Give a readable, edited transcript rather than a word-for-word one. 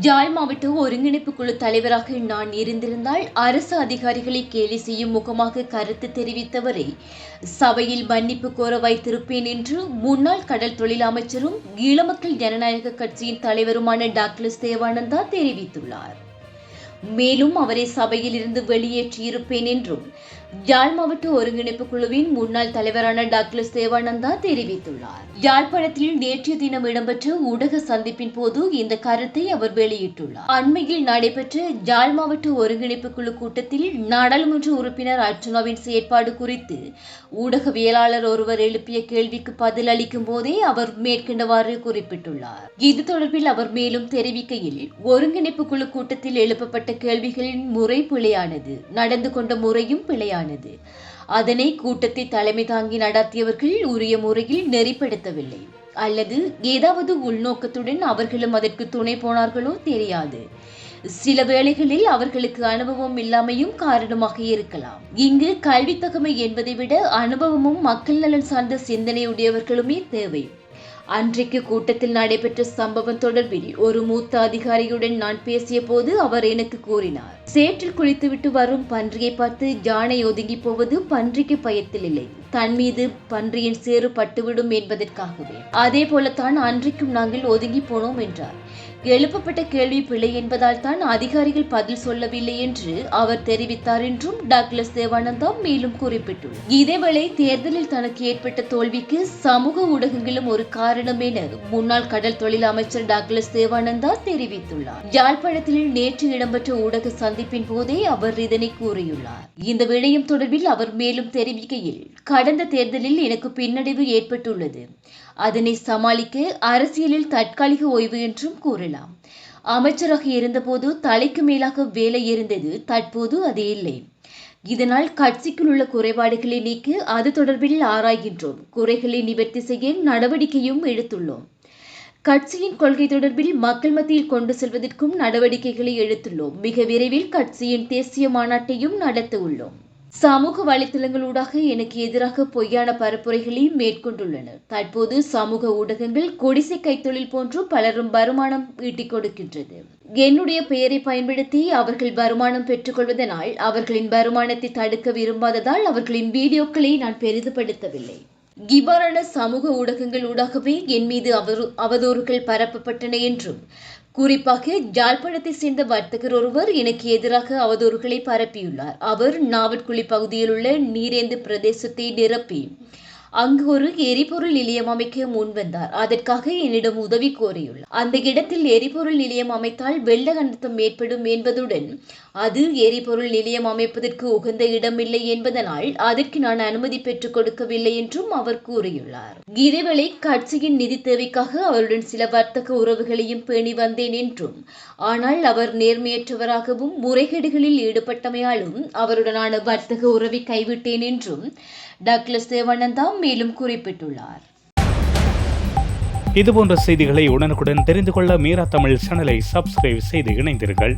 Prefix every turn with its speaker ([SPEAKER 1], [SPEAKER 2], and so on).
[SPEAKER 1] யாழ் மாவட்ட ஒருங்கிணைப்பு குழு தலைவராக நான் இருந்திருந்தால் அரசு அதிகாரிகளை கேலி செய்யும் முகமாக கருத்து தெரிவித்தவரை சபையில் மன்னிப்பு கோர வைத்திருப்பேன் என்று முன்னாள் கடல் தொழில் அமைச்சரும் ஈழமக்கள் ஜனநாயக கட்சியின் தலைவருமான டாக்டர் தேவானந்தா தெரிவித்துள்ளார். மேலும் அவரை சபையில் இருந்து வெளியேற்றியிருப்பேன் என்றும் யாழ் மாவட்ட ஒருங்கிணைப்பு குழுவின் முன்னாள் தலைவரான டாக்டர் தேவானந்தா தெரிவித்துள்ளார். யாழ்ப்பாணத்தில் நேற்றைய தினம் இடம்பெற்ற ஊடக சந்திப்பின் போது இந்த கருத்தை அவர் வெளியிட்டுள்ளார். அண்மையில் நடைபெற்ற யாழ் மாவட்ட ஒருங்கிணைப்பு குழு கூட்டத்தில் நாடாளுமன்ற உறுப்பினர் அர்ச்சுனாவின் செயற்பாடு குறித்து ஊடகவியலாளர் ஒருவர் எழுப்பிய கேள்விக்கு பதில் அளிக்கும் போதே அவர் மேற்கண்டவாறு குறிப்பிட்டுள்ளார். இது தொடர்பில் அவர் மேலும் தெரிவிக்கையில், ஒருங்கிணைப்பு குழு கூட்டத்தில் எழுப்பப்பட்ட கேள்விகளின் முறை பிழையானது, நடந்து கொண்ட முறையும் பிழையானது. அதனை கூட்டத்தை தலைமை தாங்கி நடத்தியவர்கள் உரிய முறையில் நெறிப்படுத்தவில்லை அல்லது ஏதாவது உள்நோக்கத்துடன் அவர்களும் அதற்கு துணை போனார்களோ தெரியாது. சில வேளைகளில் அவர்களுக்கு அனுபவம் இல்லாமையும் காரணமாக இருக்கலாம். இங்கு கல்வி தகமை என்பதை விட அனுபவமும் மக்கள் நலன் சார்ந்த சிந்தனையுடையவர்களுமே தேவை. அன்றைக்கு கூட்டத்தில் நடைபெற்ற சம்பவம் தொடர்பில் ஒரு மூத்த அதிகாரியுடன் நான் பேசிய போது அவர் எனக்கு கூறினார், சேற்றில் குளித்துவிட்டு வரும் பன்றியை பார்த்து யானை ஒதுங்கி போவது பன்றிக்கு பயத்தில் இல்லை, தன் மீது பன்றியின் சேறு பட்டுவிடும் என்பதற்காகவே. அதே போலத்தான் அன்றைக்கும் நாங்கள் ஒதுங்கி போனோம் என்றார். எழுப்பப்பட்ட கேள்வி பிழை என்பதால் தான் அதிகாரிகள் பதில் சொல்லவில்லை என்று அவர் தெரிவித்தார் என்றும் டாக்டர் தேவானந்தா மேலும் குறிப்பிட்டுள்ளார். இதேவேளை தேர்தலில் தனக்கு ஏற்பட்ட தோல்விக்கு சமூக ஊடகங்களும் ஒரு காரணம் என முன்னாள் கடல் தொழில் அமைச்சர் டாக்டர் தேவானந்தா தெரிவித்துள்ளார். யாழ்ப்பாணத்தில் நேற்று இடம்பெற்ற ஊடக சந்திப்பின் போதே அவர் இதனை கூறியுள்ளார். இந்த விடயம் தொடர்பில் அவர் மேலும் தெரிவிக்கையில், கடந்த தேர்தலில் எனக்கு பின்னடைவு ஏற்பட்டுள்ளது. அதனை சமாளிக்க அரசியலில் தற்காலிக ஓய்வு என்றும் கூறலாம். அமைச்சராக இருந்தபோது தலைக்கு மேலாக வேலை இருந்தது, தற்போது அது இல்லை. இதனால் கட்சிக்குள் உள்ள குறைபாடுகளை நீக்கி அது தொடர்பில் ஆராய்கின்றோம். குறைகளை நிவர்த்தி செய்ய நடவடிக்கையும் எடுத்துள்ளோம். கட்சியின் கொள்கை தொடர்பில் மக்கள் மத்தியில் கொண்டு செல்வதற்கும் நடவடிக்கைகளை எடுத்துள்ளோம். மிக விரைவில் கட்சியின் தேசிய மாநாட்டையும் நடத்த உள்ளோம். சமூக வலைத்தளங்களூடாக எனக்கு எதிராக பொய்யான பரப்புரைகளை மேற்கொண்டுள்ளனர். தற்போது சமூக ஊடகங்கள் குடிசை கைத்தொழில் போன்று பலரும் வருமானம் ஈட்டிக் கொடுக்கின்றது. என்னுடைய பெயரை பயன்படுத்தி அவர்கள் வருமானம் பெற்றுக் கொள்வதனால் அவர்களின் வருமானத்தை தடுக்க விரும்பாததால் அவர்களின் வீடியோக்களை நான் பெரிதுபடுத்தவில்லை. இவ்வாறான சமூக ஊடகங்கள் ஊடாகவே என் மீது அவதூறுகள் பரப்பப்பட்டன என்றும், குறிப்பாக யாழ்ப்பாணத்தை சேர்ந்த வர்த்தகர் ஒருவர் எனக்கு எதிராக அவதூறுகளை பரப்பியுள்ளார். அவர் நாவற்குழி பகுதியில் உள்ள நீரேந்து பிரதேசத்தை நிரப்பி அங்கு ஒரு எரிபொருள் நிலையம் அமைக்க முன்வந்தார். அதற்காக என்னிடம் உதவி கோரியுள்ளார். அந்த இடத்தில் எரிபொருள் நிலையம் அமைத்தால் வெள்ள அனர்த்தம் ஏற்படும் என்பதுடன் அது எரிபொருள் நிலையம் அமைப்பதற்கு உகந்த இடமில்லை என்பதனால் அதற்கு நான் அனுமதி பெற்றுக் கொடுக்கவில்லை என்றும் அவர் கூறியுள்ளார். இதேவேளை கட்சியின் நிதி தேவைக்காக அவருடன் சில வர்த்தக உறவுகளையும் பேணி வந்தேன் என்றும், ஆனால் அவர் நேர்மையற்றவராகவும் முறைகேடுகளில் ஈடுபட்டமையாலும் அவருடனான வர்த்தக உறவை கைவிட்டேன் என்றும் டாக்டர் தேவானந்தா மேலும் குறிப்பிட்டுள்ளார்.
[SPEAKER 2] இதுபோன்ற செய்திகளை உடனுக்குடன் தெரிந்து கொள்ள மீரா தமிழ் சேனலை சப்ஸ்கிரைப் செய்து இணைந்தீர்கள்.